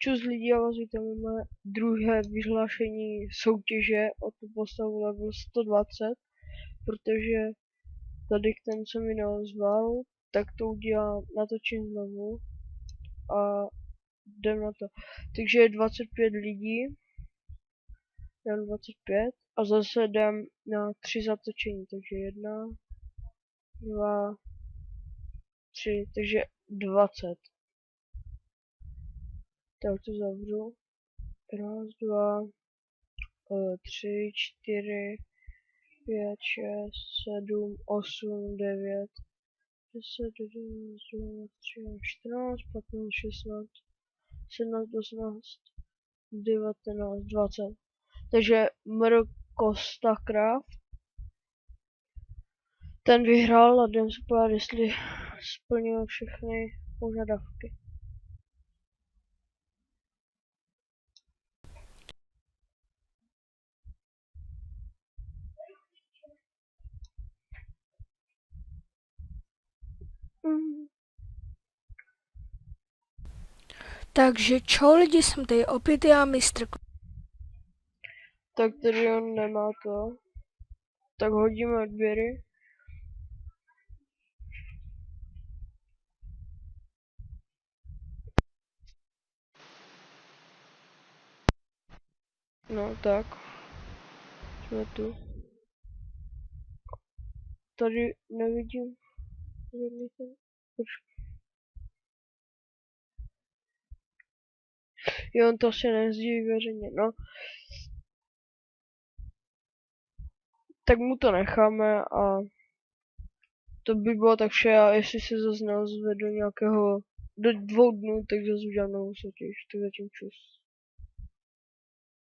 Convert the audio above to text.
Čus lidí a vás vítáme druhé vyhlášení soutěže o tu postavu level 120, protože tady ten, co mi nazval, tak to udělám, natočím znovu a jdem na to. Takže je 25 lidí, jdem 25 a zase jdem na 3 zatočení, takže 1, 2, 3, takže 20. Tak to zavřu. 1, 2, 3, 4, 5, 6, 7, 8, 9, 10, 11, 12, 13, 14, 15, 16, 17, 18, 19, 20. Takže Costa Craft, ten vyhrál a jdem se podívat, jestli splnil všechny požadavky. Takže čau lidi, jsem tady opět já, mistr. Tak tady on nemá to. Tak hodíme odběry. No tak. Jsme tu. Tady nevidím. Jo, on to asi nezdílí veřejně, no. Tak mu to necháme a to by bylo tak vše, a jestli se zase neozve do nějakého, do 2 dnů, tak zase udělám novou soutěž, tak zatím čus.